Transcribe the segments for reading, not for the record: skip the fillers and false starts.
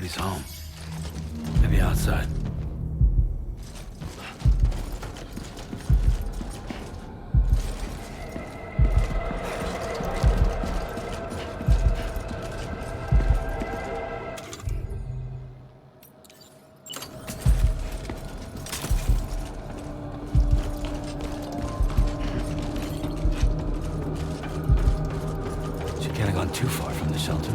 he's home. Maybe outside. She can't have gone too far from the shelter.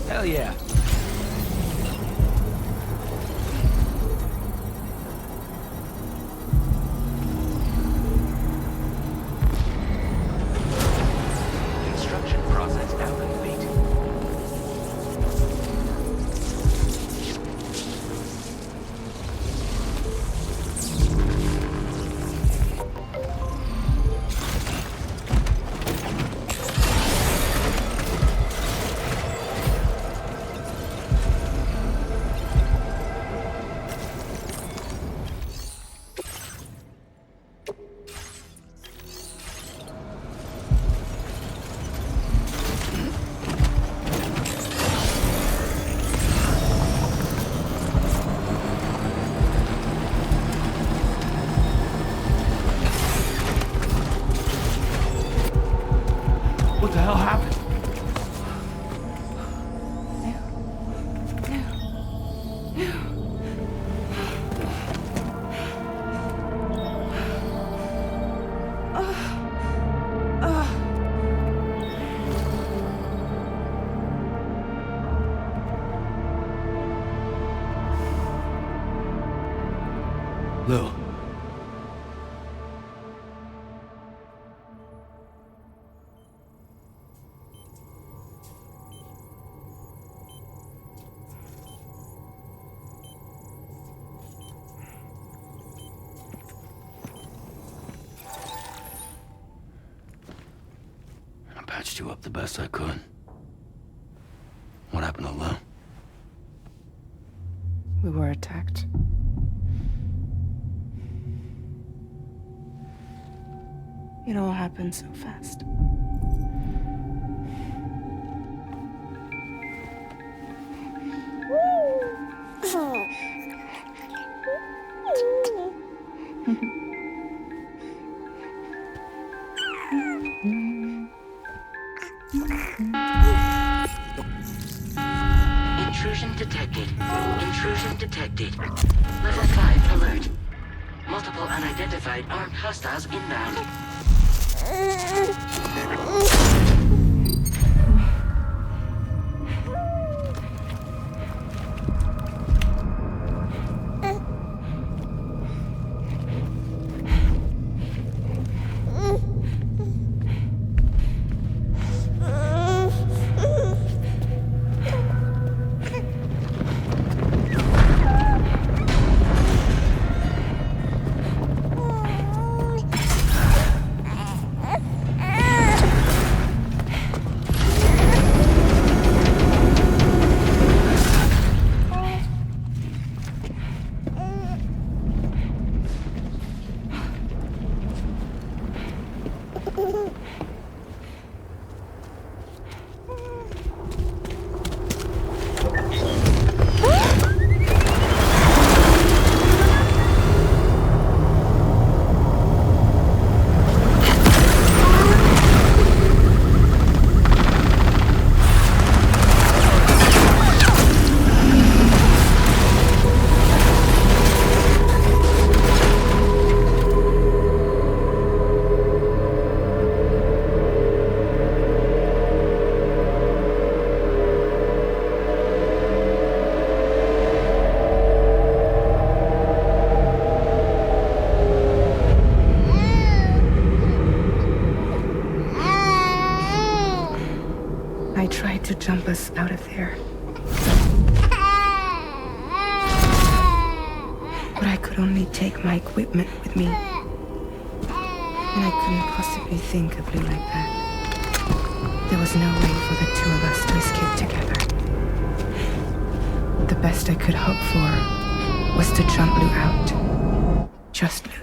Hell yeah. Construction process now complete. Lou. I patched you up the best I could. What happened to Lou? We were attacked. It all happened so fast. Intrusion detected. Intrusion detected. Level 5 alert. Multiple unidentified armed hostiles inbound. I tried to jump us out of there. But I could only take my equipment with me. And I couldn't possibly think of Lou like that. There was no way for the two of us to escape together. The best I could hope for was to jump Lou out. Just Lou.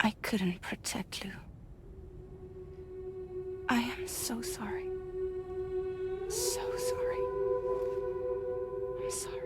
I couldn't protect Lou. I am so sorry. So sorry. I'm sorry.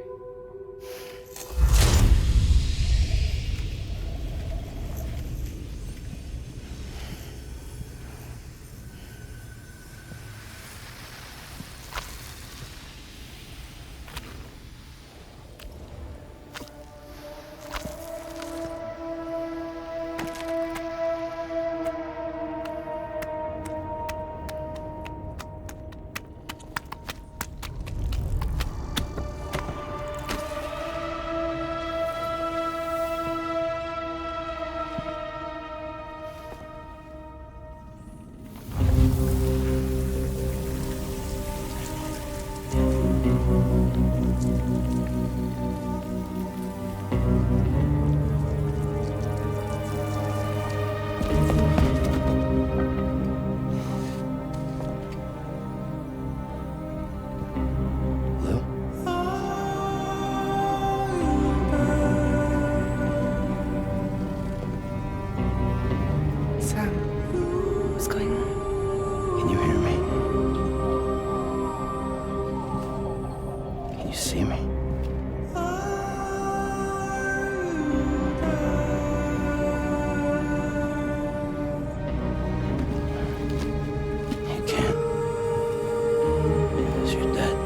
see me? You can't. Because you're dead.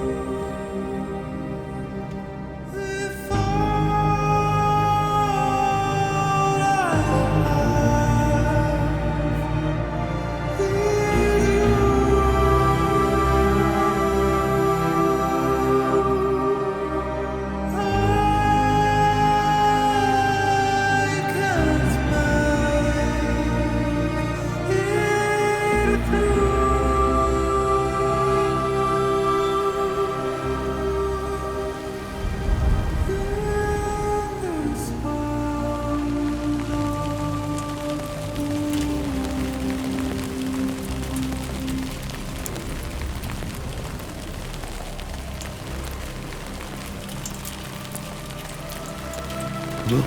Blue?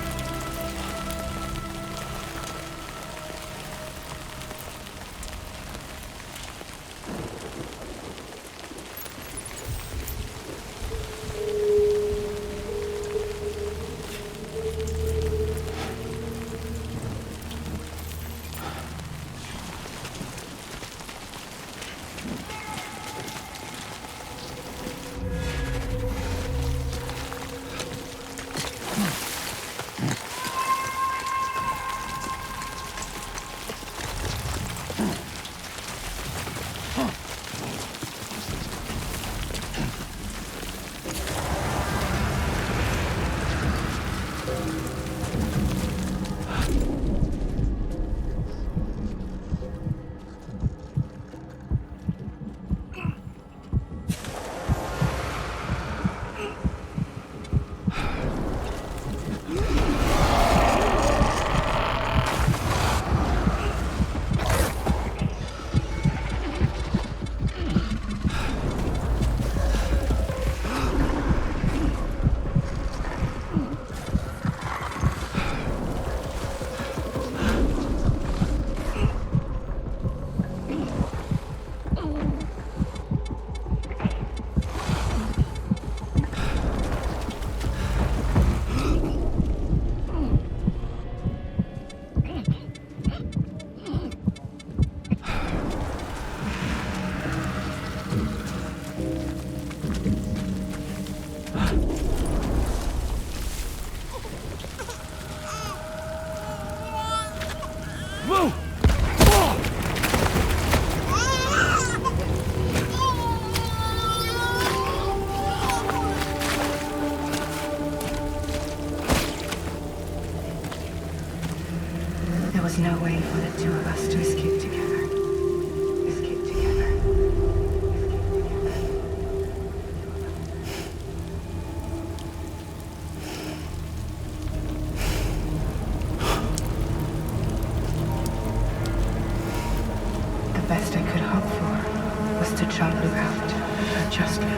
Blue! There was no way for the two of us to escape together. Escape together. The best I could hope for was to jump Blue out. Just Blue.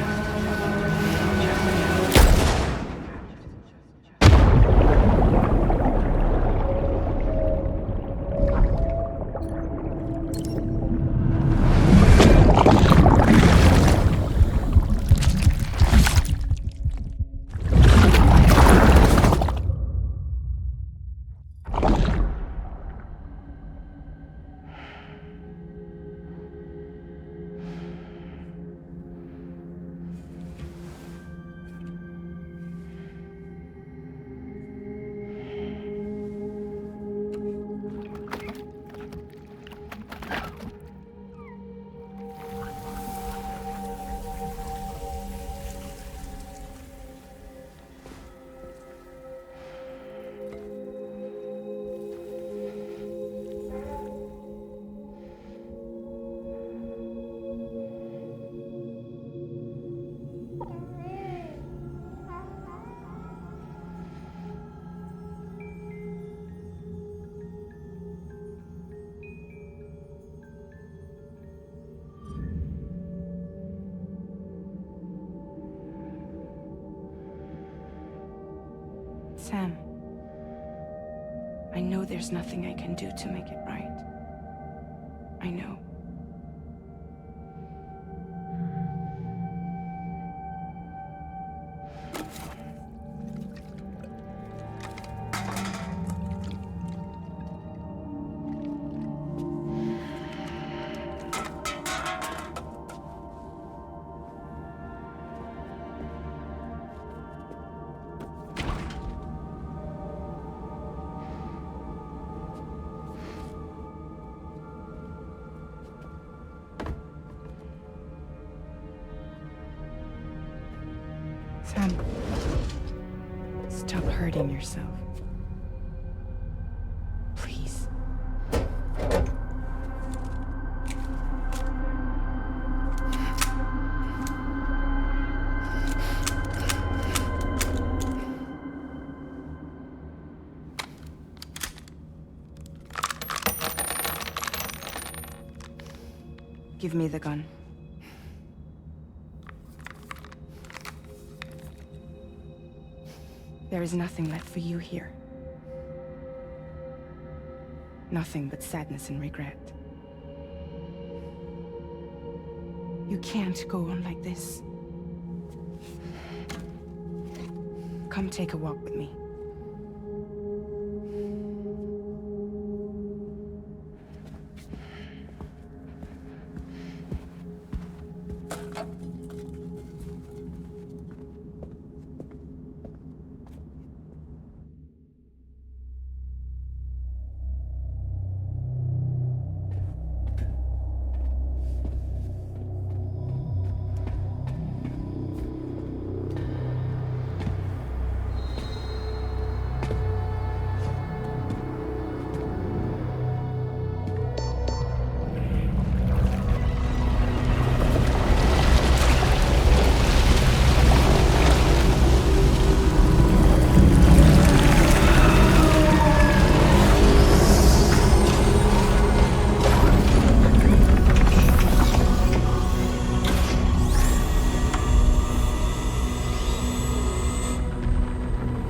Sam, I know there's nothing I can do to make it right. I know. Sam, stop hurting yourself. Please. Give me the gun. There is nothing left for you here. Nothing but sadness and regret. You can't go on like this. Come take a walk with me.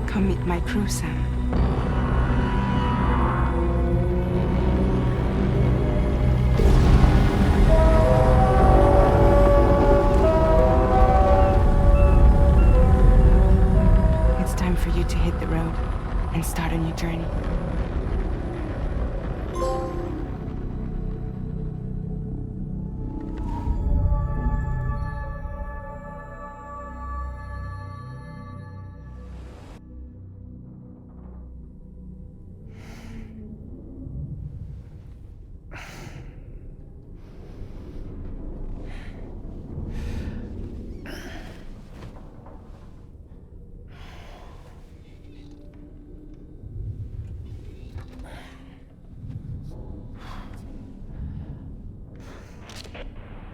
Come meet my crew, Sam. It's time for you to hit the road and start a new journey.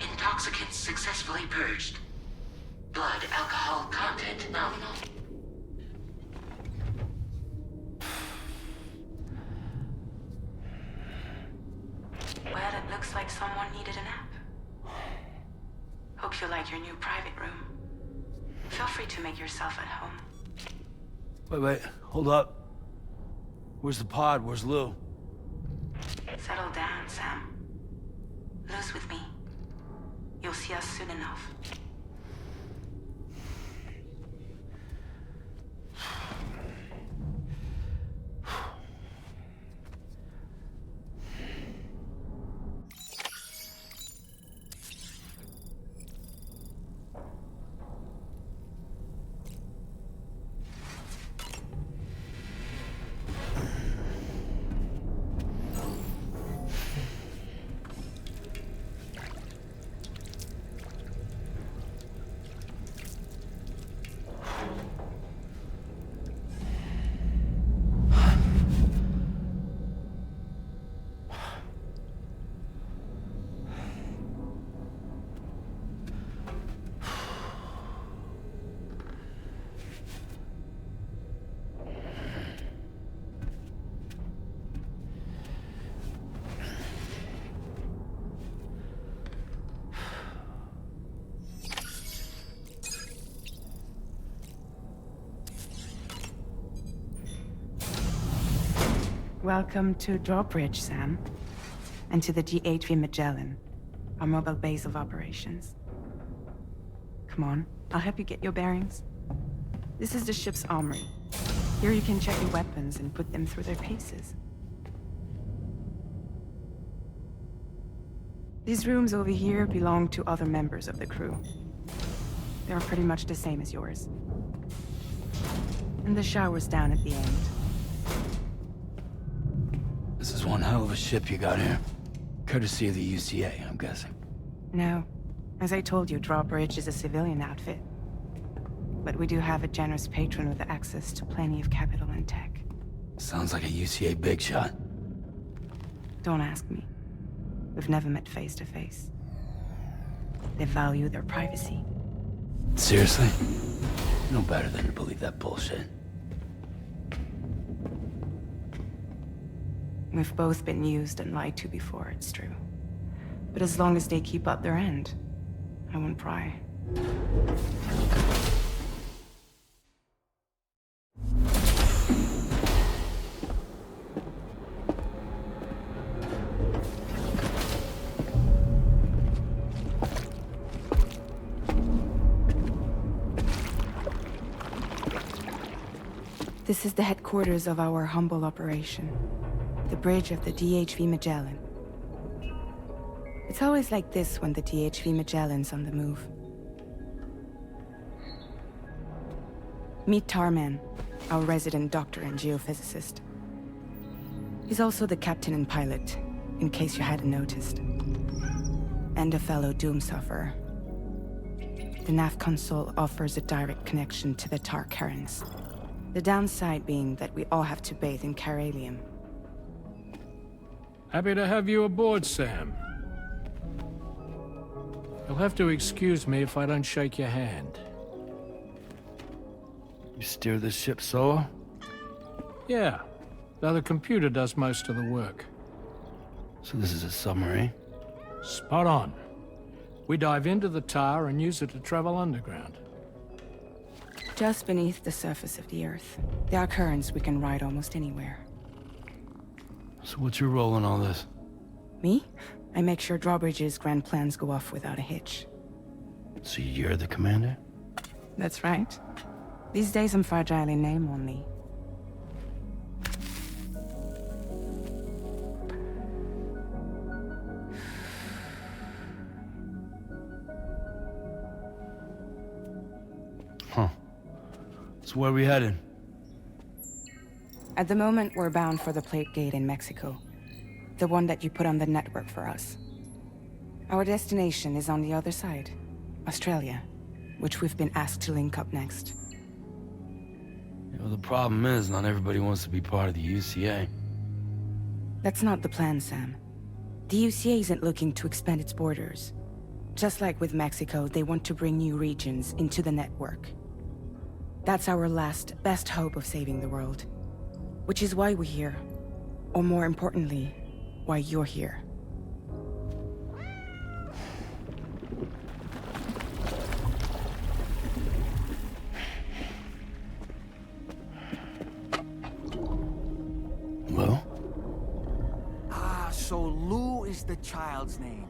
Intoxicants successfully purged. Blood alcohol content nominal. Well, it looks like someone needed a nap. Hope you like your new private room. Feel free to make yourself at home. Wait, hold up. Where's the pod? Where's Lou? Settle down, Sam. Lou's with me. You'll see us soon enough. Welcome to Drawbridge, Sam. And to the GHV Magellan, our mobile base of operations. Come on, I'll help you get your bearings. This is the ship's armory. Here you can check your weapons and put them through their paces. These rooms over here belong to other members of the crew. They are pretty much the same as yours. And the shower's down at the end. This is one hell of a ship you got here. Courtesy of the UCA, I'm guessing. No. As I told you, Drawbridge is a civilian outfit. But we do have a generous patron with access to plenty of capital and tech. Sounds like a UCA big shot. Don't ask me. We've never met face to face. They value their privacy. Seriously? No better than to believe that bullshit. We've both been used and lied to before, it's true. But as long as they keep up their end, I won't pry. This is the headquarters of our humble operation. The bridge of the DHV Magellan. It's always like this when the DHV Magellan's on the move. Meet Tarman, our resident doctor and geophysicist. He's also the captain and pilot, in case you hadn't noticed. And a fellow doom sufferer. The nav console offers a direct connection to the Tar currents. The downside being that we all have to bathe in caralium. Happy to have you aboard, Sam. You'll have to excuse me if I don't shake your hand. You steer this ship solo? Yeah, though the computer does most of the work. So this is a submarine? Spot on. We dive into the Tar and use it to travel underground. Just beneath the surface of the Earth, there are currents we can ride almost anywhere. So what's your role in all this? Me? I make sure Drawbridge's grand plans go off without a hitch. So you're the commander? That's right. These days I'm fragile in name only. Huh. So where are we headed? At the moment, we're bound for the Plate Gate in Mexico. The one that you put on the network for us. Our destination is on the other side, Australia, which we've been asked to link up next. You know, the problem is, not everybody wants to be part of the UCA. That's not the plan, Sam. The UCA isn't looking to expand its borders. Just like with Mexico, they want to bring new regions into the network. That's our last, best hope of saving the world. Which is why we're here. Or more importantly, why you're here. Well? Ah, so Lou is the child's name.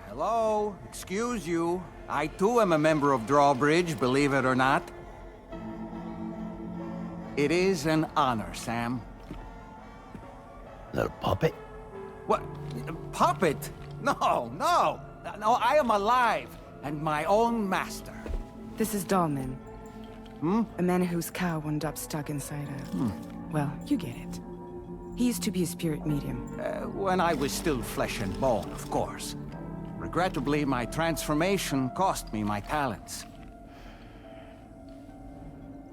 Hello? Excuse you. I too am a member of Drawbridge, believe it or not. It is an honor, Sam. Is that a puppet? What? A puppet? No, no! No, I am alive, and my own master. This is Dahlman. A man whose cow wound up stuck inside a... Well, you get it. He used to be a spirit medium. When I was still flesh and bone, of course. Regrettably, my transformation cost me my talents.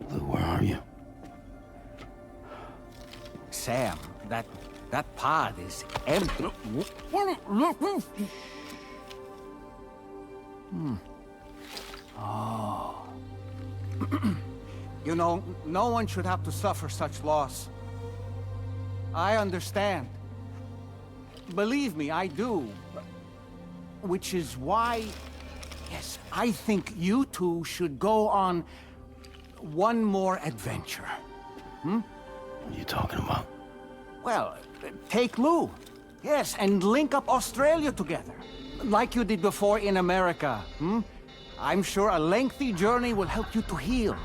Lou, where are you? Sam, that pod is empty. Oh. You know, no one should have to suffer such loss. I understand. Believe me, I do. Which is why, yes, I think you two should go on one more adventure. What are you talking about? Well, take Lou. Yes, and link up Australia together. Like you did before in America. I'm sure a lengthy journey will help you to heal.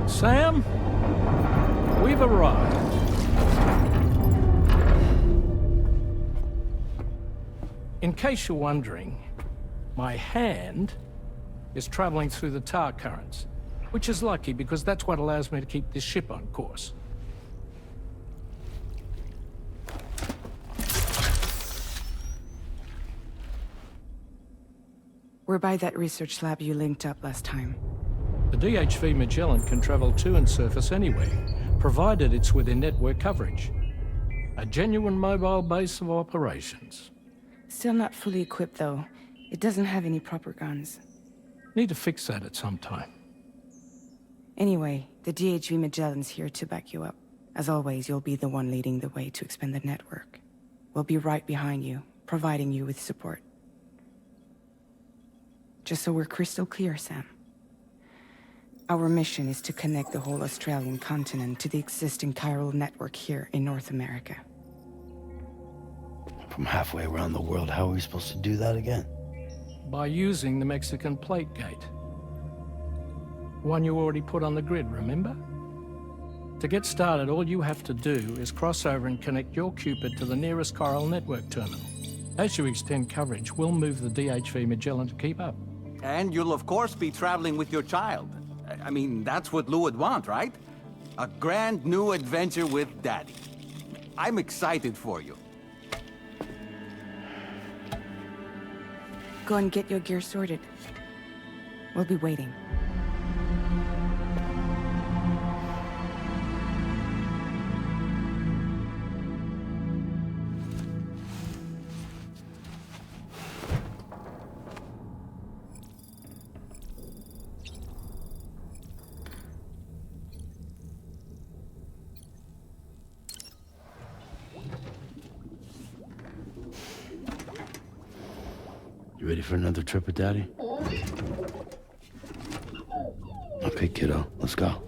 Sam, we've arrived. In case you're wondering, my hand is traveling through the tar currents, which is lucky because that's what allows me to keep this ship on course. We're by that research lab you linked up last time. The DHV Magellan can travel to and surface anywhere, provided it's within network coverage. A genuine mobile base of operations. Still not fully equipped, though. It doesn't have any proper guns. Need to fix that at some time. Anyway, the DHV Magellan's here to back you up. As always, you'll be the one leading the way to expand the network. We'll be right behind you, providing you with support. Just so we're crystal clear, Sam. Our mission is to connect the whole Australian continent to the existing chiral network here in North America. From halfway around the world, how are we supposed to do that again? By using the Mexican plate gate. One you already put on the grid, remember? To get started, all you have to do is cross over and connect your Cupid to the nearest chiral network terminal. As you extend coverage, we'll move the DHV Magellan to keep up. And you'll of course be traveling with your child. I mean, that's what Lou would want, right? A grand new adventure with Daddy. I'm excited for you. Go and get your gear sorted. We'll be waiting. You ready for another trip with Daddy? Okay, kiddo, let's go.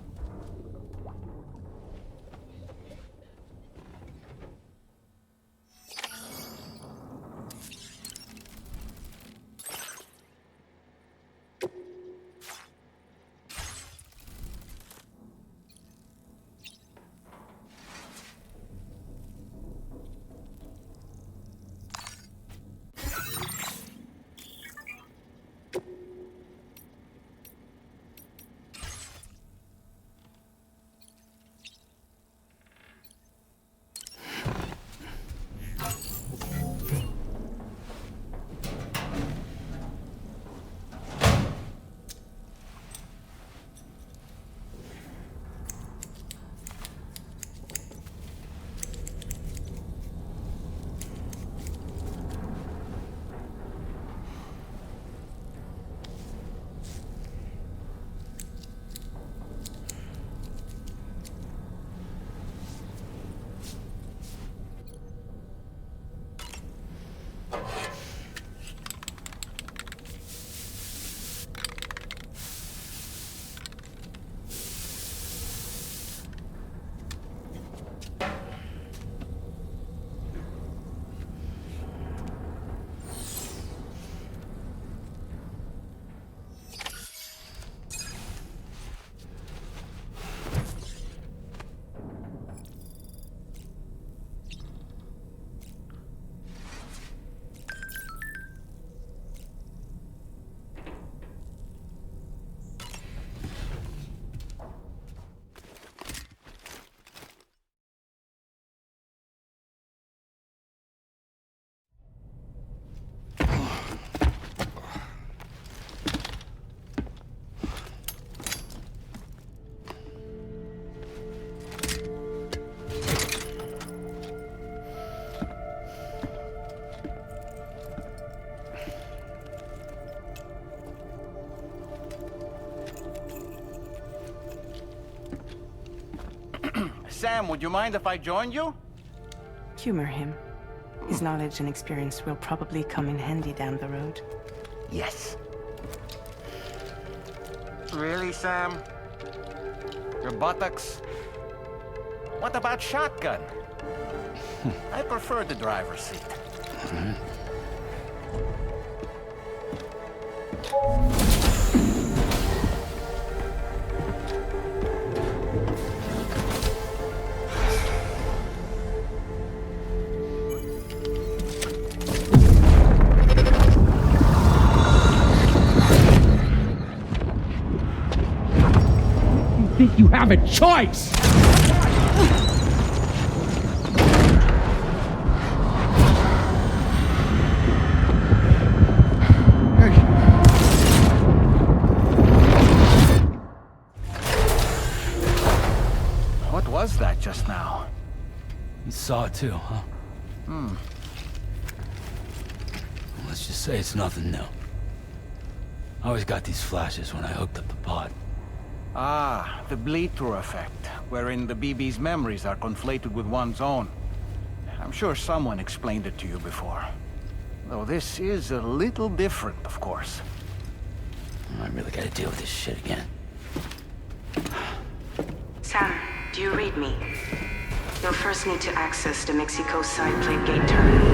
Sam, would you mind if I joined you? Humor him. His knowledge and experience will probably come in handy down the road. Yes. Really, Sam? Your buttocks? What about shotgun? I prefer the driver's seat. think you have a choice! What was that just now? You saw it too, huh? Let's just say it's nothing new. I always got these flashes when I hooked up the pod. Ah, the bleed-through effect, wherein the BB's memories are conflated with one's own. I'm sure someone explained it to you before. Though this is a little different, of course. I really gotta deal with this shit again. Sam, do you read me? You'll first need to access the Mexico side plate gate terminal.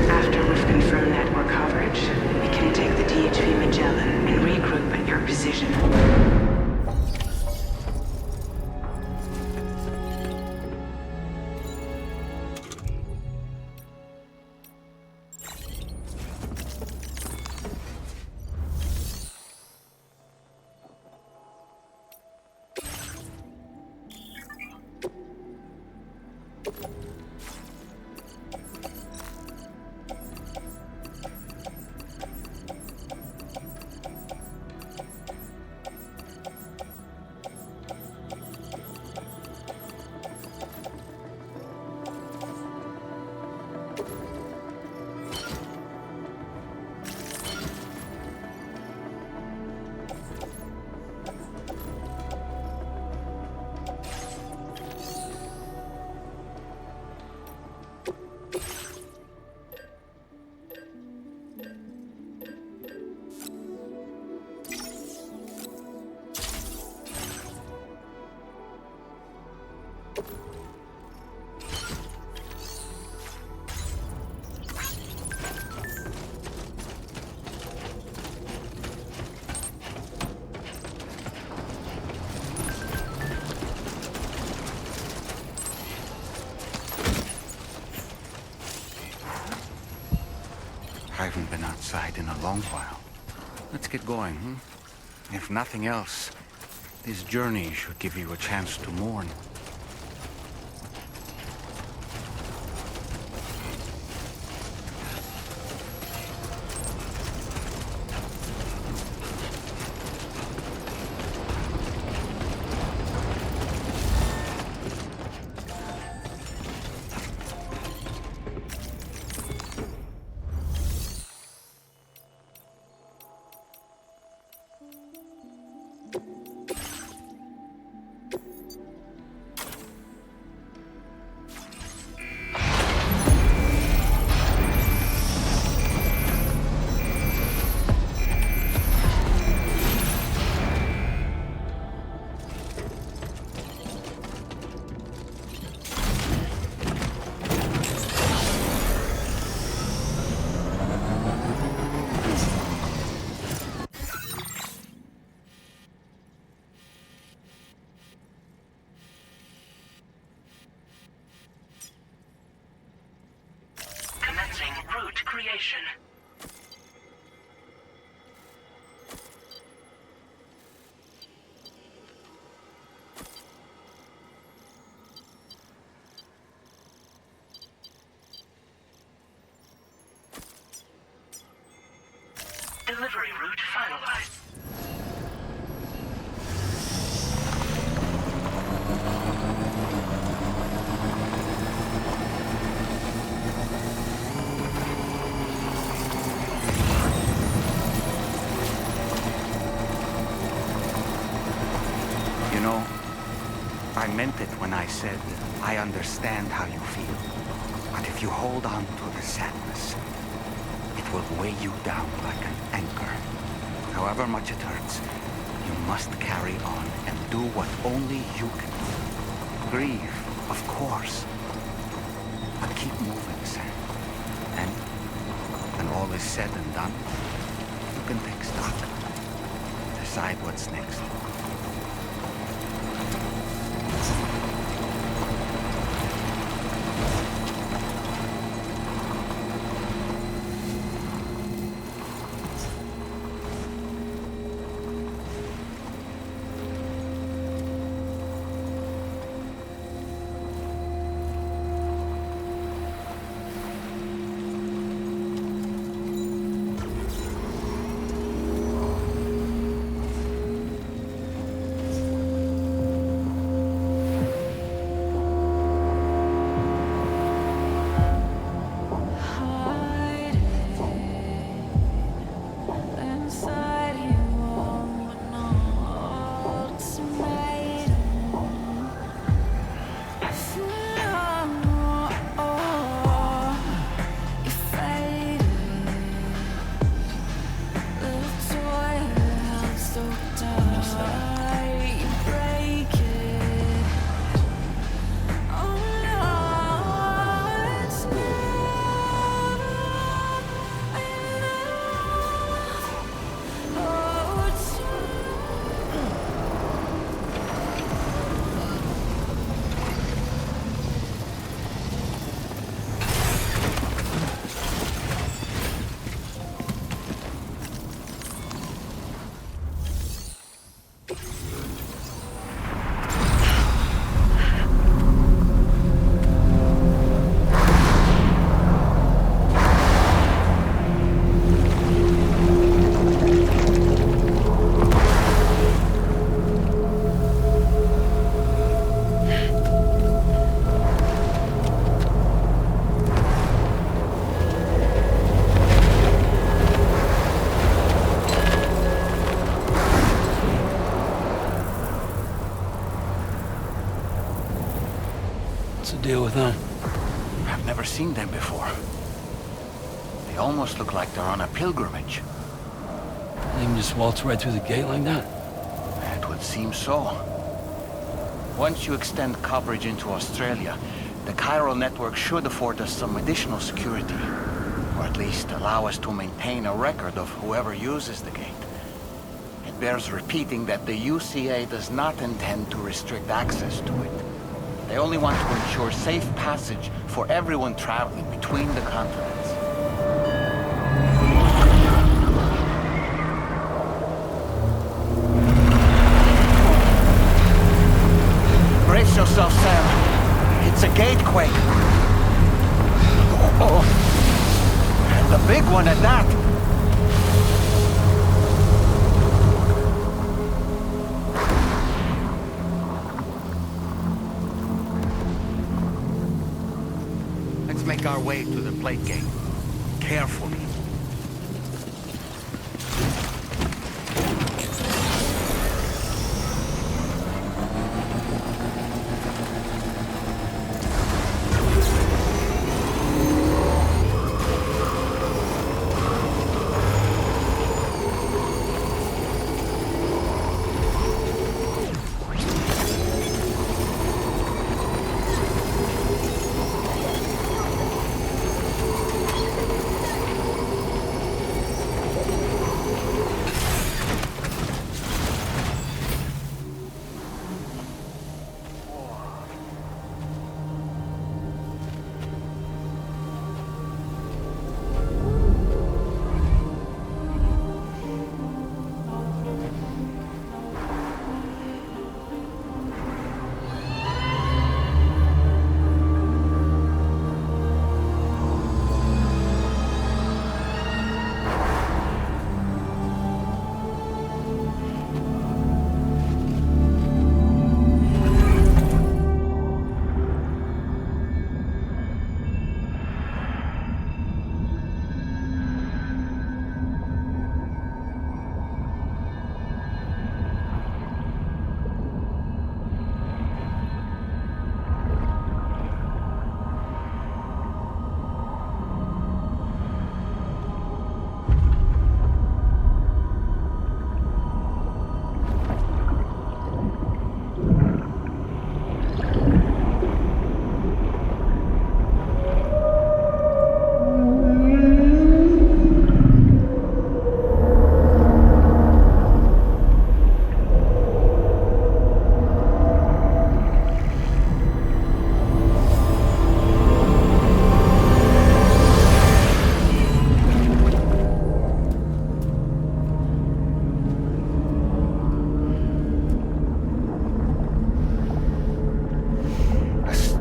After we've confirmed network coverage, we can take the DHV Magellan and regroup at your position. I haven't been outside in a long while. Let's get going, If nothing else, this journey should give you a chance to mourn. Commencing route creation. Delivery route finalized. You know, I meant it when I said I understand how you feel. But if you hold on to the sadness, it will weigh you down like an anchor. However much it hurts, you must carry on and do what only you can do. Grieve, of course. But keep moving, Sam. And when all is said and done, you can take stock. Decide what's next. deal with them? I've never seen them before. They almost look like they're on a pilgrimage. They can just waltz right through the gate like that? It would seem so. Once you extend coverage into Australia, the chiral network should afford us some additional security. Or at least allow us to maintain a record of whoever uses the gate. It bears repeating that the UCA does not intend to restrict access to it. They only want to ensure safe passage for everyone traveling between the continents. Brace yourself, Sam. It's a gatequake. Oh, and a big one at that. Let's make our way to the plate gate. Carefully.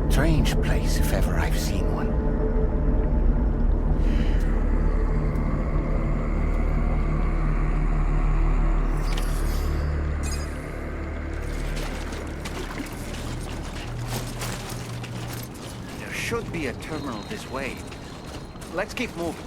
Strange place, if ever I've seen one. There should be a terminal this way. Let's keep moving.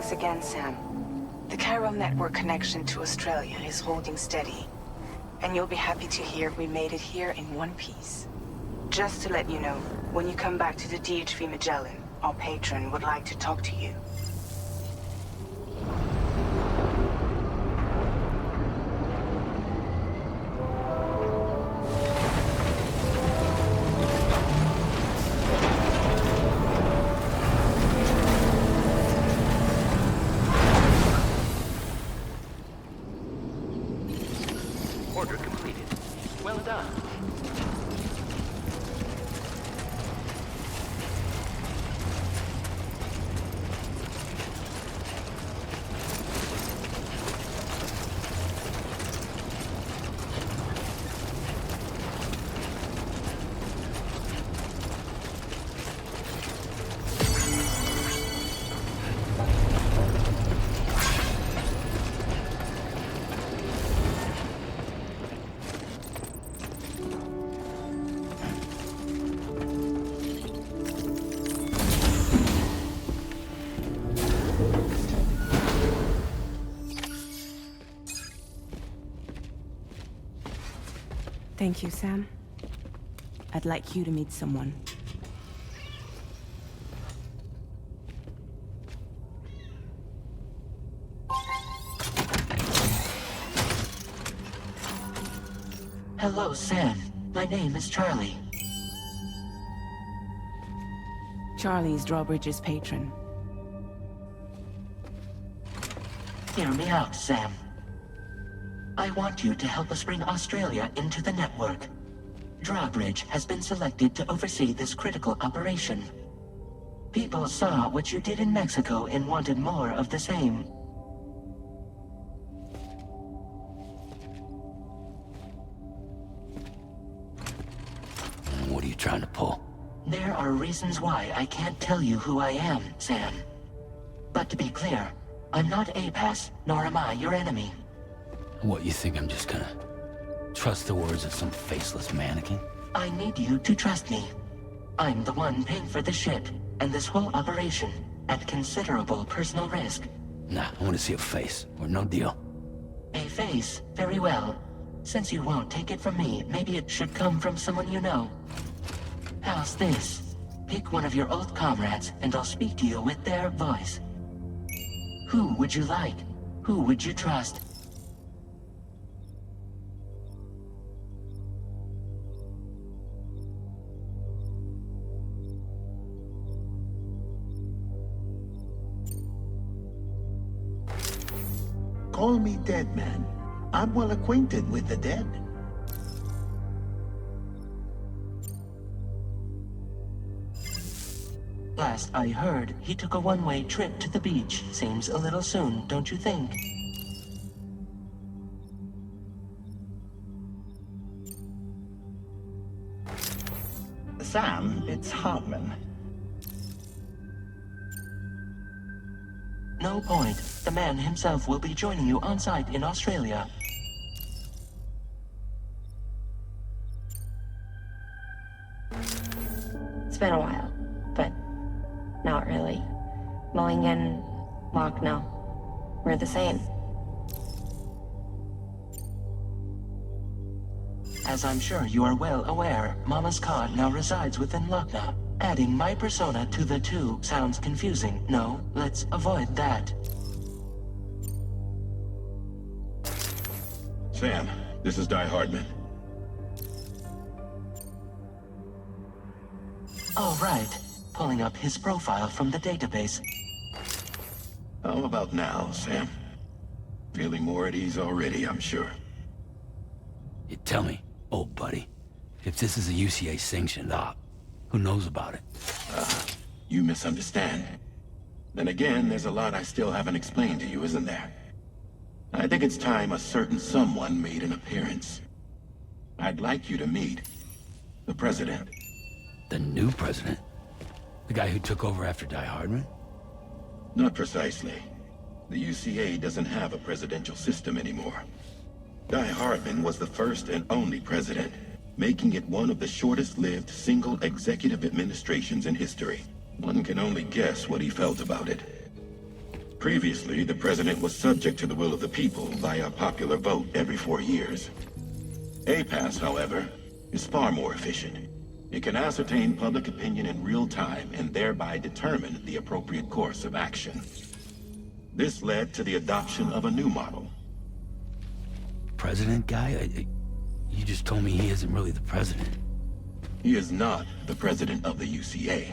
Thanks again, Sam. The chiral network connection to Australia is holding steady. And you'll be happy to hear we made it here in one piece. Just to let you know, when you come back to the DHV Magellan, our patron would like to talk to you. Order completed. Well done. Thank you, Sam. I'd like you to meet someone. Hello, Sam. My name is Charlie. Charlie's Drawbridge's patron. Hear me out, Sam. I want you to help us bring Australia into the network. Drawbridge has been selected to oversee this critical operation. People saw what you did in Mexico and wanted more of the same. What are you trying to pull? There are reasons why I can't tell you who I am, Sam. But to be clear, I'm not APAS, nor am I your enemy. What, you think I'm just gonna trust the words of some faceless mannequin? I need you to trust me. I'm the one paying for the ship, and this whole operation, at considerable personal risk. Nah, I want to see a face, or no deal. A face? Very well. Since you won't take it from me, maybe it should come from someone you know. How's this? Pick one of your old comrades, and I'll speak to you with their voice. Who would you like? Who would you trust? Call me dead man. I'm well acquainted with the dead. Last I heard, he took a one-way trip to the beach. Seems a little soon, don't you think? Sam, it's Hartman. No point. The man himself will be joining you on site in Australia. It's been a while, but not really. Mulligan, Locke, no. We're the same. As I'm sure you are well aware, Mama's car now resides within Lochna. Adding my persona to the two sounds confusing. No, let's avoid that. Sam, this is Di Hardman. All right. Pulling up his profile from the database. How about now, Sam? Feeling more at ease already, I'm sure. You tell me, old buddy, if this is a UCA-sanctioned op, who knows about it? You misunderstand. Then again, there's a lot I still haven't explained to you, isn't there? I think it's time a certain someone made an appearance. I'd like you to meet the President. The new president? The guy who took over after Die Hardman? Not precisely. The UCA doesn't have a presidential system anymore. Die Hardman was the first and only president, making it one of the shortest-lived single executive administrations in history. One can only guess what he felt about it. Previously, the president was subject to the will of the people via a popular vote every 4 years. APAS, however, is far more efficient. It can ascertain public opinion in real time and thereby determine the appropriate course of action. This led to the adoption of a new model. President guy? You just told me he isn't really the president. He is not the president of the UCA.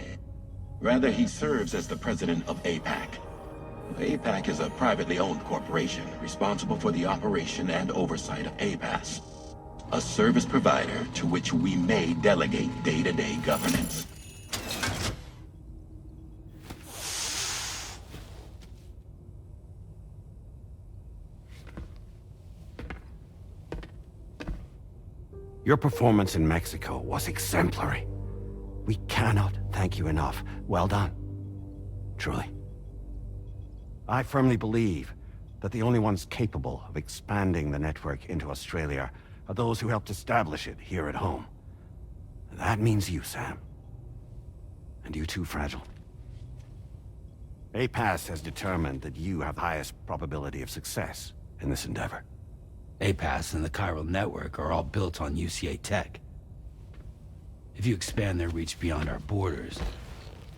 Rather, he serves as the president of APAC. APAC is a privately owned corporation responsible for the operation and oversight of APAS, a service provider to which we may delegate day-to-day governance. Your performance in Mexico was exemplary. We cannot thank you enough. Well done. Truly. I firmly believe that the only ones capable of expanding the network into Australia are those who helped establish it here at home. That means you, Sam. And you too, Fragile. APAS has determined that you have the highest probability of success in this endeavor. APAS and the chiral network are all built on UCA tech. If you expand their reach beyond our borders,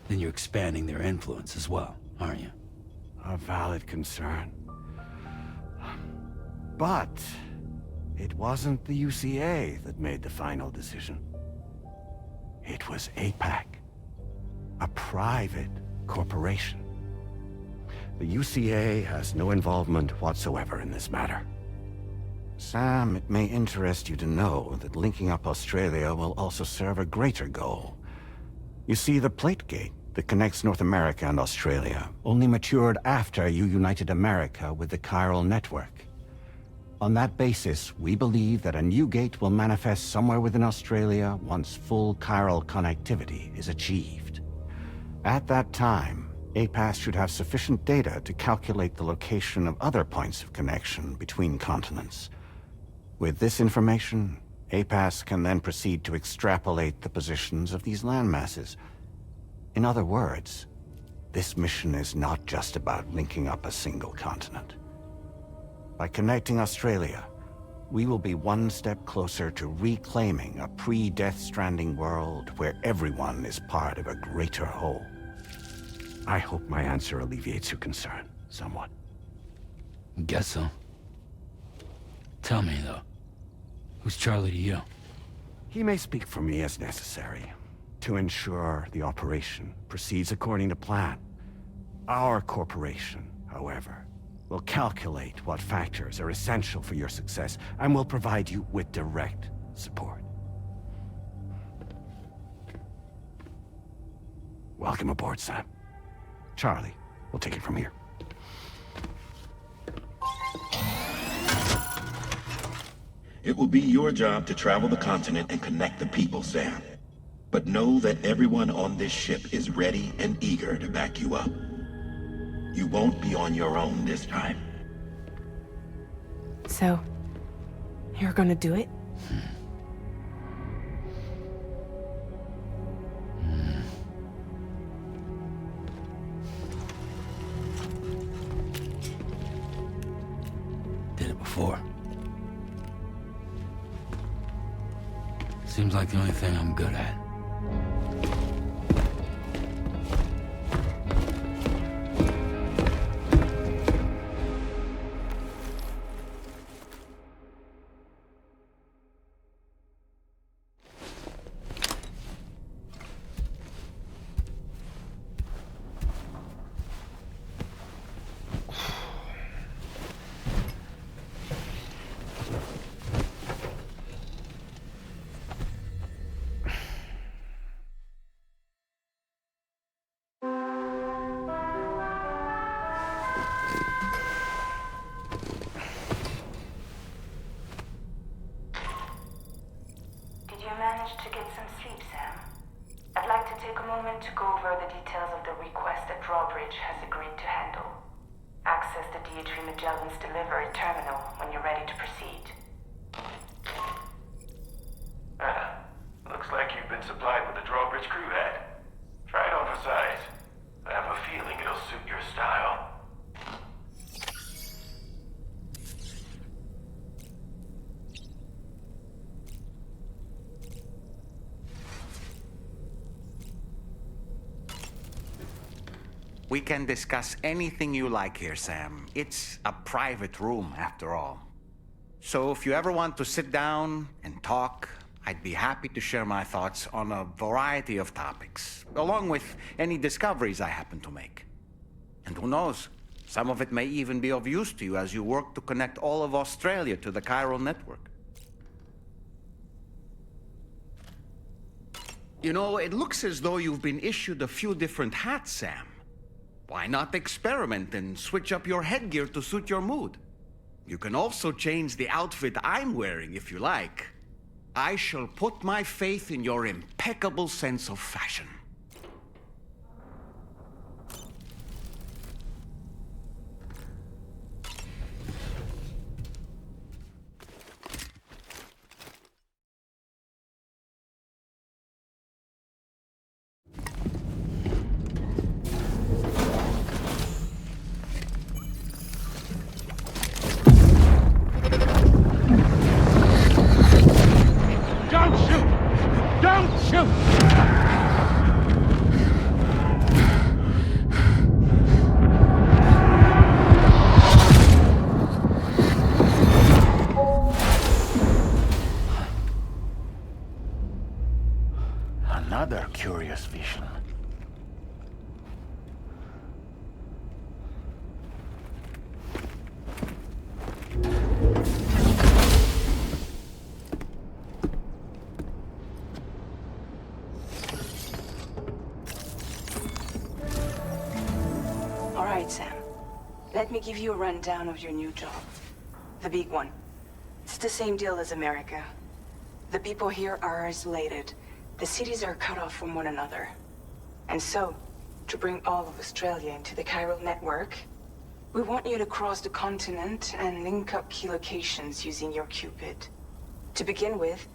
then you're expanding their influence as well, aren't you? A valid concern. But it wasn't the UCA that made the final decision. It was APAC, a private corporation. The UCA has no involvement whatsoever in this matter. Sam, it may interest you to know that linking up Australia will also serve a greater goal. You see, the plate gate that connects North America and Australia only matured after you united America with the chiral network. On that basis, we believe that a new gate will manifest somewhere within Australia once full chiral connectivity is achieved. At that time, APAS should have sufficient data to calculate the location of other points of connection between continents. With this information, APAS can then proceed to extrapolate the positions of these landmasses. In other words, this mission is not just about linking up a single continent. By connecting Australia, we will be one step closer to reclaiming a pre-Death Stranding world where everyone is part of a greater whole. I hope my answer alleviates your concern somewhat. Guess so. Tell me, though, who's Charlie to you? He may speak for me as necessary to ensure the operation proceeds according to plan. Our corporation, however, will calculate what factors are essential for your success and will provide you with direct support. Welcome aboard, Sam. Charlie, we'll take it from here. It will be your job to travel the continent and connect the people, Sam. But know that everyone on this ship is ready and eager to back you up. You won't be on your own this time. So, you're gonna do it? Did it before. Seems like the only thing I'm good at. Managed to get some sleep, Sam? I'd like to take a moment to go over the details of the request that Drawbridge has agreed to handle. Access the DHV Magellan's delivery terminal when you're ready to proceed. Looks like you've been supplied with a Drawbridge crew hat. Try it on for size. I have a feeling it'll suit your style. We can discuss anything you like here, Sam. It's a private room, after all. So if you ever want to sit down and talk, I'd be happy to share my thoughts on a variety of topics, along with any discoveries I happen to make. And who knows, some of it may even be of use to you as you work to connect all of Australia to the chiral network. You know, it looks as though you've been issued a few different hats, Sam. Why not experiment and switch up your headgear to suit your mood? You can also change the outfit I'm wearing if you like. I shall put my faith in your impeccable sense of fashion. Don't shoot! Don't shoot! Another curious vision. All right, Sam. Let me give you a rundown of your new job. The big one. It's the same deal as America. The people here are isolated. The cities are cut off from one another. And so, to bring all of Australia into the chiral network, we want you to cross the continent and link up key locations using your Cupid. To begin with,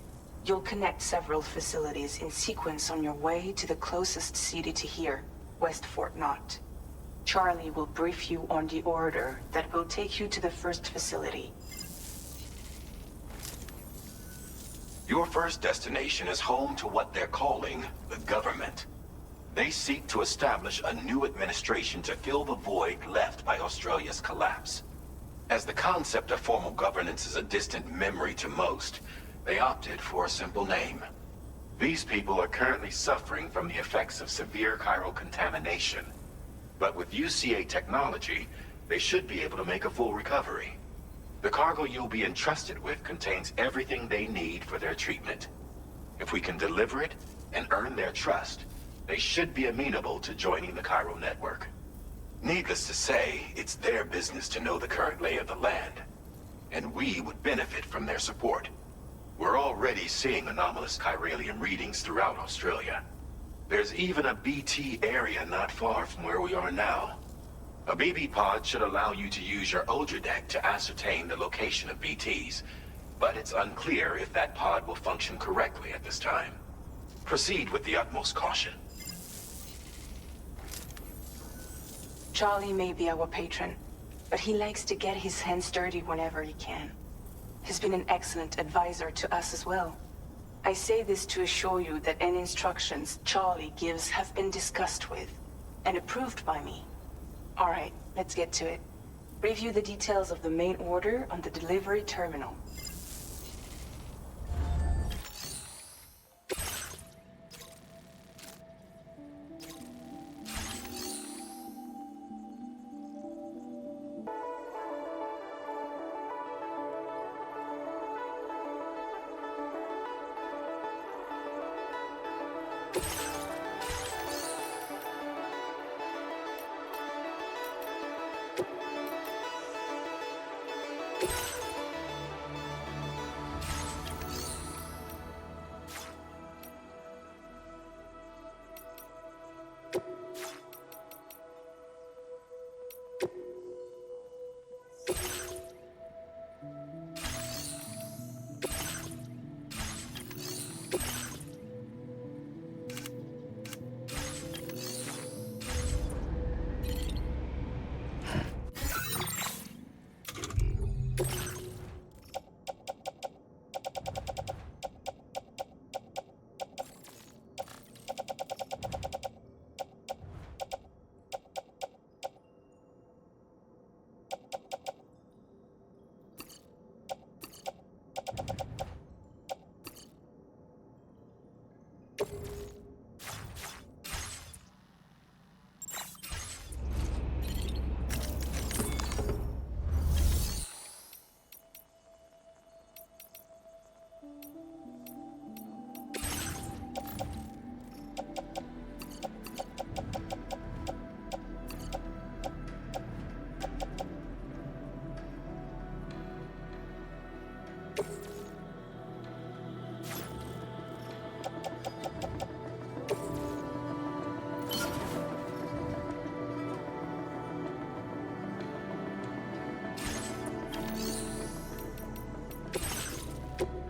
you'll connect several facilities in sequence on your way to the closest city to here, West Fort Knott. Charlie will brief you on the order that will take you to the first facility. Your first destination is home to what they're calling the government. They seek to establish a new administration to fill the void left by Australia's collapse. As the concept of formal governance is a distant memory to most, they opted for a simple name. These people are currently suffering from the effects of severe chiral contamination. But with UCA technology, they should be able to make a full recovery. The cargo you'll be entrusted with contains everything they need for their treatment. If we can deliver it and earn their trust, they should be amenable to joining the chiral network. Needless to say, it's their business to know the current lay of the land, and we would benefit from their support. We're already seeing anomalous chiralium readings throughout Australia. There's even a BT area not far from where we are now. A BB pod should allow you to use your Ultra deck to ascertain the location of BTs, but it's unclear if that pod will function correctly at this time. Proceed with the utmost caution. Charlie may be our patron, but he likes to get his hands dirty whenever he can. He's been an excellent advisor to us as well. I say this to assure you that any instructions Charlie gives have been discussed with and approved by me. All right, let's get to it. Review the details of the main order on the delivery terminal.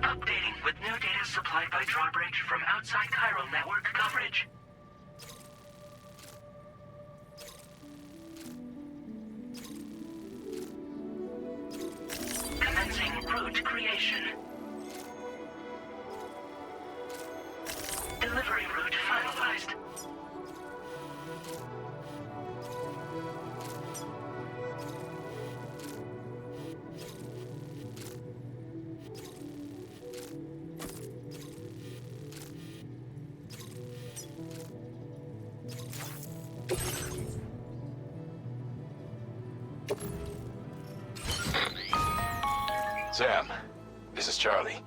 Updating with new data supplied by Drawbridge from outside chiral network coverage. Commencing route creation. Delivery route finalized. Sam, this is Charlie.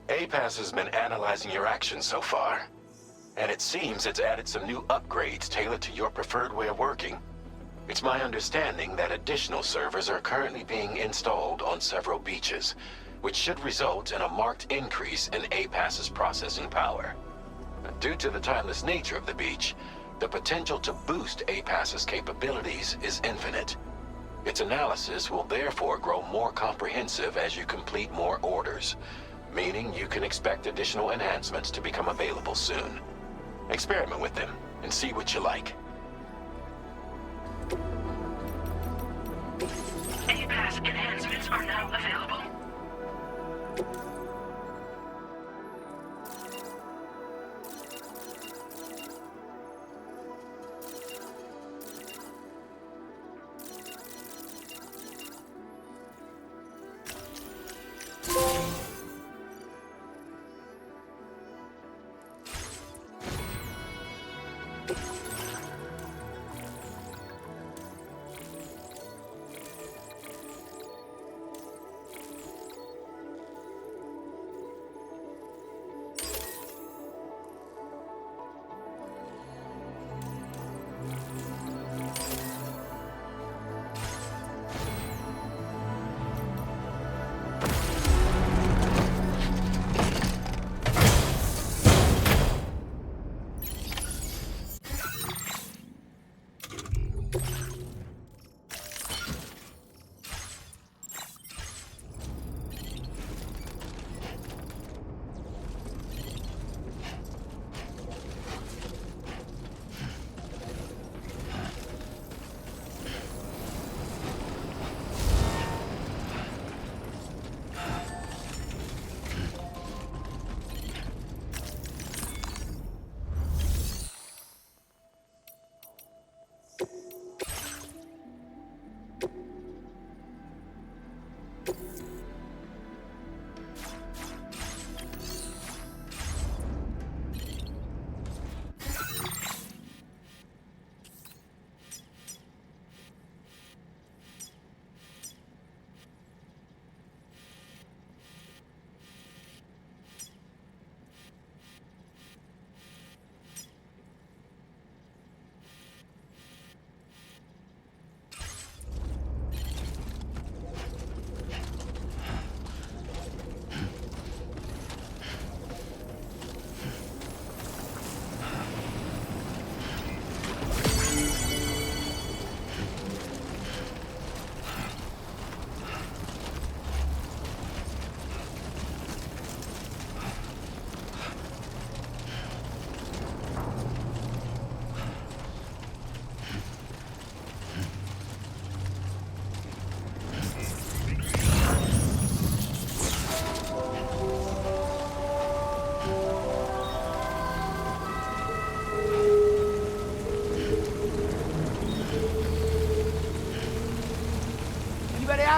APAS has been analyzing your actions so far, and it seems it's added some new upgrades tailored to your preferred way of working. It's my understanding that additional servers are currently being installed on several beaches, which should result in a marked increase in APAS's processing power. Due to the timeless nature of the beach, the potential to boost APAS's capabilities is infinite. Its analysis will therefore grow more comprehensive as you complete more orders, meaning you can expect additional enhancements to become available soon. Experiment with them and see what you like. APAS enhancements are now available.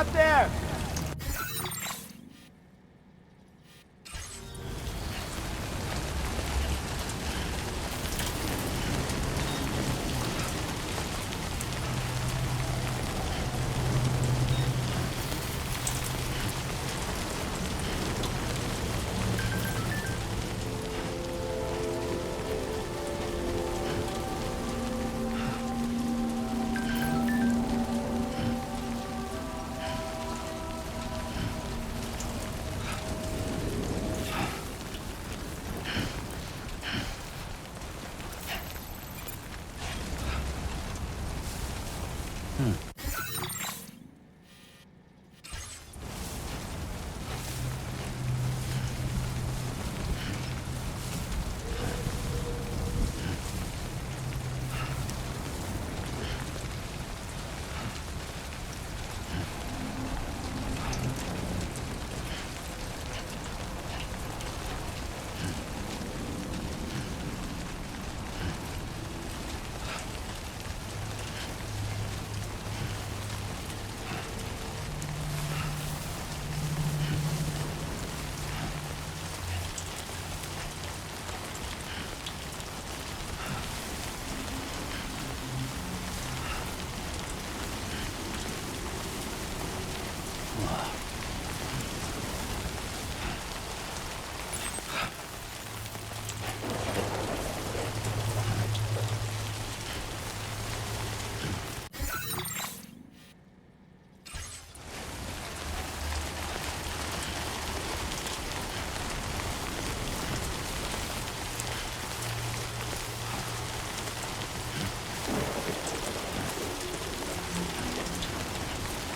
out there!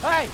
Hey!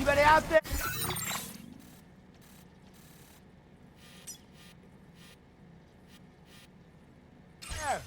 Anybody out there? There.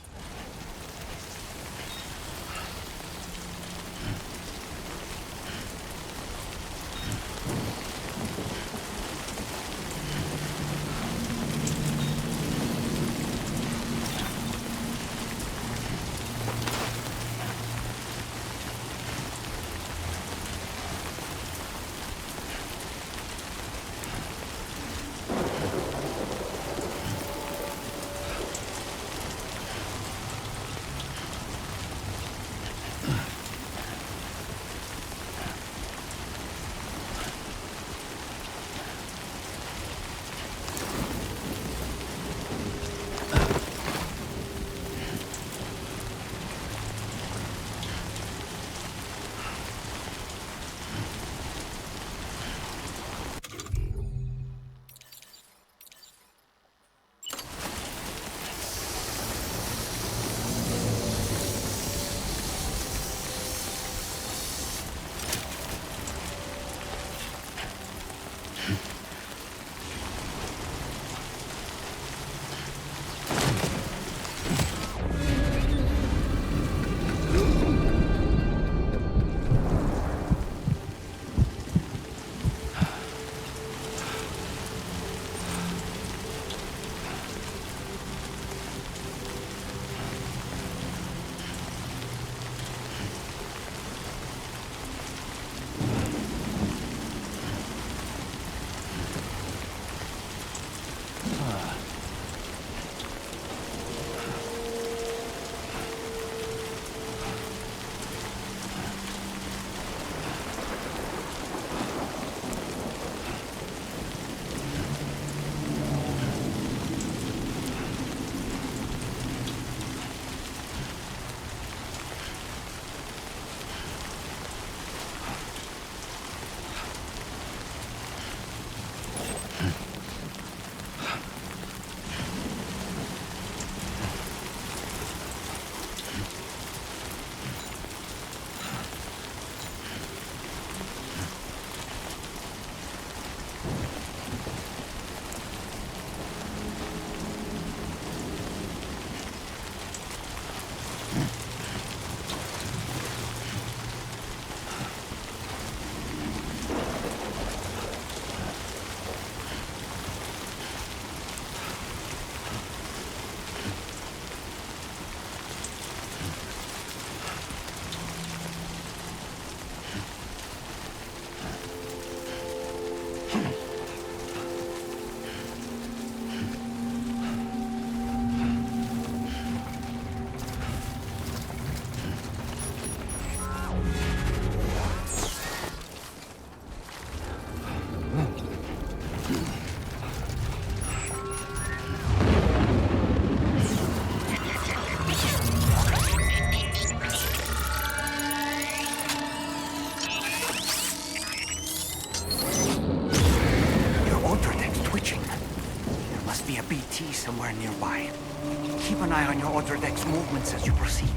UC somewhere nearby. Keep an eye on your other deck's movements as you proceed.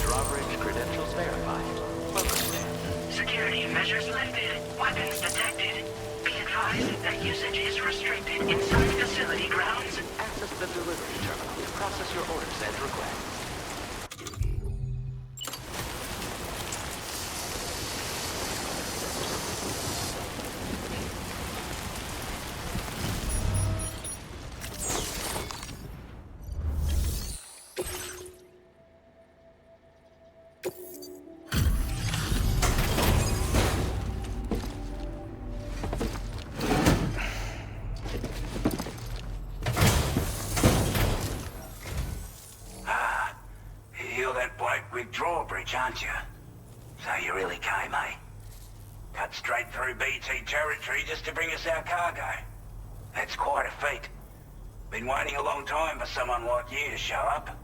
Drawbridge credentials verified. Welcome, Sam. Security measures lifted. Weapons detected. Be advised that usage is restricted inside facility grounds. Access the delivery terminal to process your orders and requests. Drawbridge, aren't you? So you really came, eh? Cut straight through BT territory just to bring us our cargo. That's quite a feat. Been waiting a long time for someone like you to show up.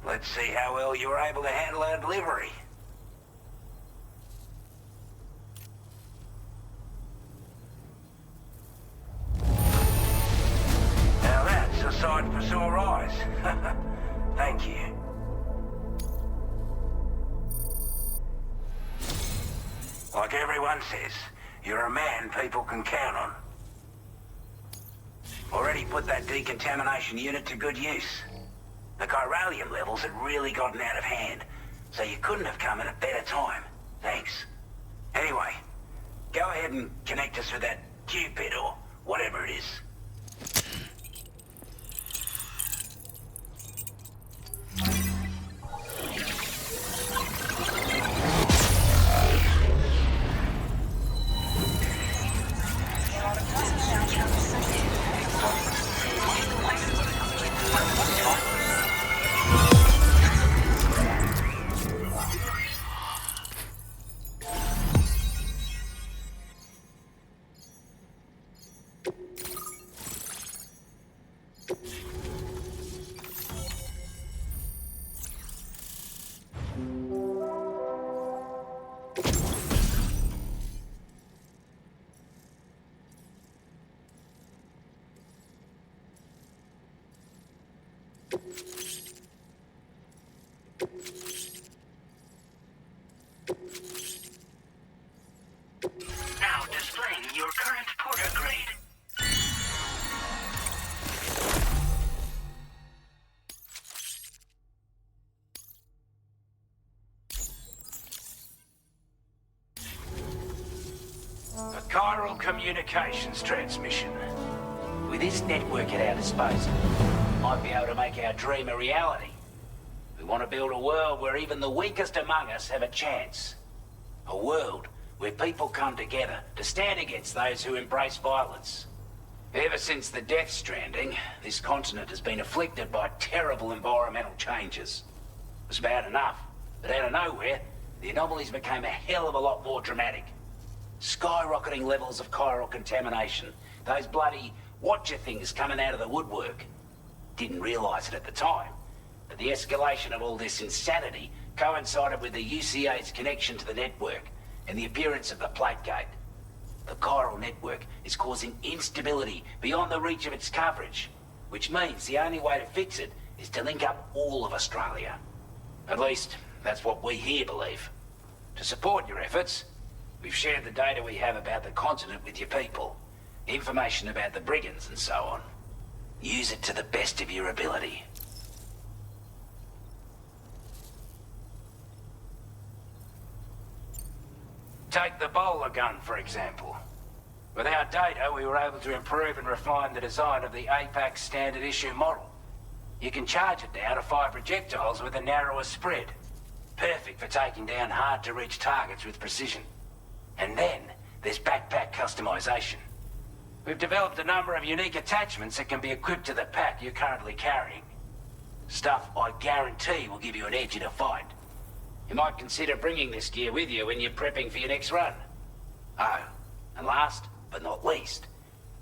Let's see how well you were able to handle our delivery. Now that's a sight for sore eyes. Thank you. Like everyone says, you're a man people can count on. Already put that decontamination unit to good use. The chiralium levels had really gotten out of hand, so you couldn't have come at a better time. Thanks. Anyway, go ahead and connect us with that Cupid or whatever it is. Now displaying your current porter grade. A chiral communications transmission. With this network at our disposal, we might be able to make our dream a reality. We want to build a world where even the weakest among us have a chance. A world where people come together to stand against those who embrace violence. Ever since the death stranding, this continent has been afflicted by terrible environmental changes. It was bad enough, but out of nowhere, the anomalies became a hell of a lot more dramatic. Skyrocketing levels of chiral contamination, those bloody watcher things coming out of the woodwork. Didn't realize it at the time, but the escalation of all this insanity coincided with the UCA's connection to the network and the appearance of the plate gate. The chiral network is causing instability beyond the reach of its coverage, which means the only way to fix it is to link up all of Australia. At least, that's what we here believe. To support your efforts, we've shared the data we have about the continent with your people, information about the brigands and so on. Use it to the best of your ability. Take the bowler gun, for example. With our data, we were able to improve and refine the design of the APAC standard issue model. You can charge it now to fire projectiles with a narrower spread. Perfect for taking down hard-to-reach targets with precision. And then, there's backpack customization. We've developed a number of unique attachments that can be equipped to the pack you're currently carrying. Stuff I guarantee will give you an edge in a fight. You might consider bringing this gear with you when you're prepping for your next run. Oh, and last but not least,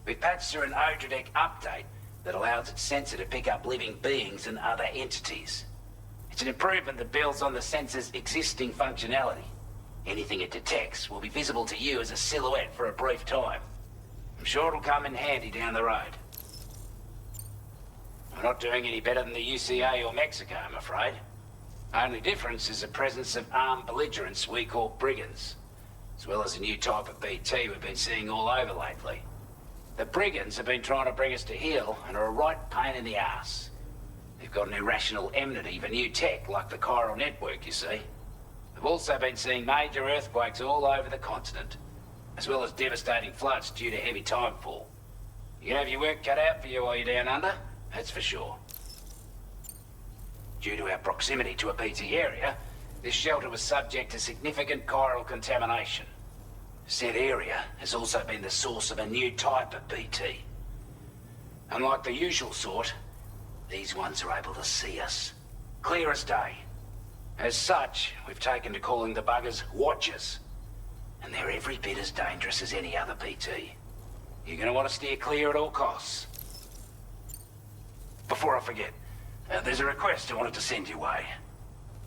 we've patched through an Odradek update that allows its sensor to pick up living beings and other entities. It's an improvement that builds on the sensor's existing functionality. Anything it detects will be visible to you as a silhouette for a brief time. I'm sure it'll come in handy down the road. We're not doing any better than the UCA or Mexico, I'm afraid. Only difference is the presence of armed belligerents we call brigands, as well as a new type of BT we've been seeing all over lately. The brigands have been trying to bring us to heel and are a right pain in the ass. They've got an irrational enmity for new tech like the chiral network, you see. We've also been seeing major earthquakes all over the continent, as well as devastating floods due to heavy timefall. You can have your work cut out for you while you're down under, that's for sure. Due to our proximity to a BT area, this shelter was subject to significant chiral contamination. Said area has also been the source of a new type of BT. Unlike the usual sort, these ones are able to see us, clear as day. As such, we've taken to calling the buggers Watchers, and they're every bit as dangerous as any other BT. You're gonna want to steer clear at all costs. Before I forget, there's a request I wanted to send your way.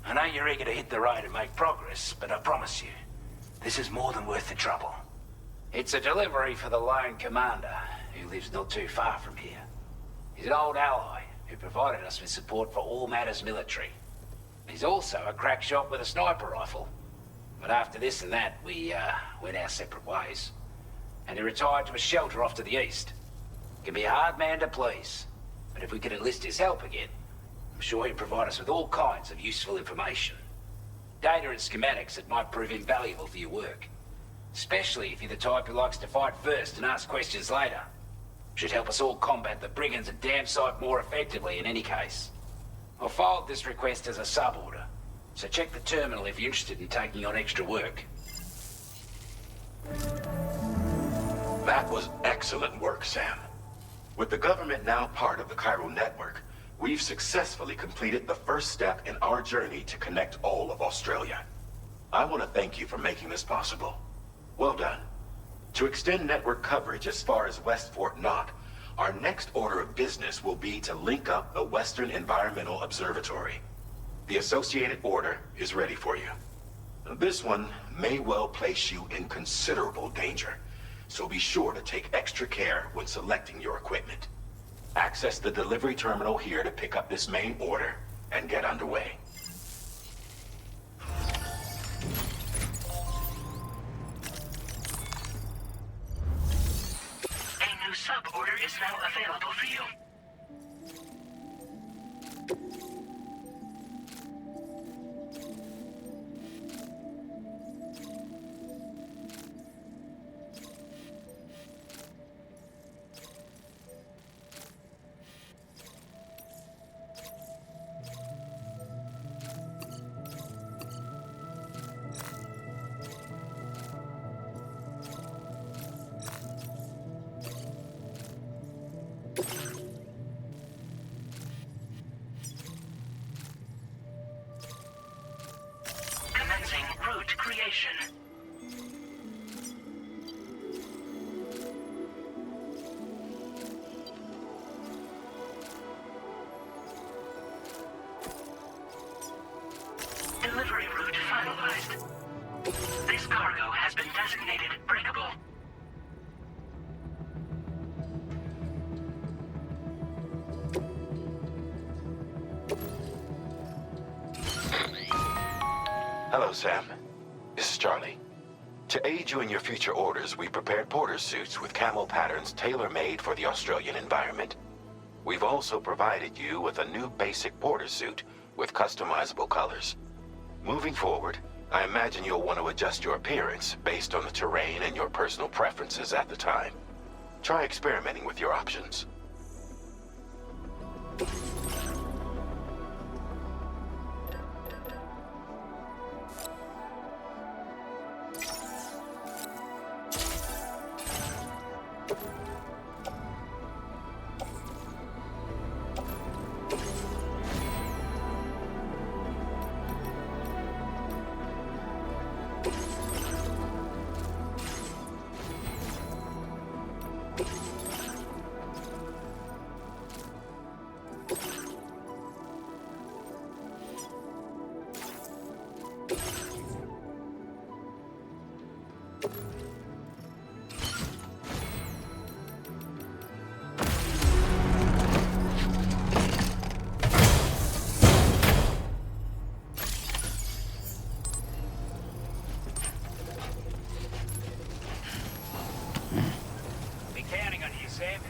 I know you're eager to hit the road and make progress, but I promise you, this is more than worth the trouble. It's a delivery for the lone commander, who lives not too far from here. He's an old ally who provided us with support for all matters military. He's also a crack shot with a sniper rifle. But after this and that, we went our separate ways. And he retired to a shelter off to the east. Can be a hard man to please, but if we could enlist his help again, I'm sure he'd provide us with all kinds of useful information. Data and schematics that might prove invaluable for your work. Especially if you're the type who likes to fight first and ask questions later. Should help us all combat the brigands a damn sight more effectively in any case. I'll filed this request as a sub-order, so check the terminal if you're interested in taking on extra work. That was excellent work, Sam. With the government now part of the chiral network, we've successfully completed the first step in our journey to connect all of Australia. I want to thank you for making this possible. Well done. To extend network coverage as far as West Fort Knott, our next order of business will be to link up the Western Environmental Observatory. The associated order is ready for you. This one may well place you in considerable danger, so be sure to take extra care when selecting your equipment. Access the delivery terminal here to pick up this main order and get underway. A new sub-order is now available for you. Commencing route creation. Delivery route finalized. This cargo has been designated breakable. Hello, Sam. This is Charlie. To aid you in your future orders, we prepared porter suits with camo patterns tailor-made for the Australian environment. We've also provided you with a new basic porter suit with customizable colors. Moving forward, I imagine you'll want to adjust your appearance based on the terrain and your personal preferences at the time. Try experimenting with your options. Be counting on you, Sam.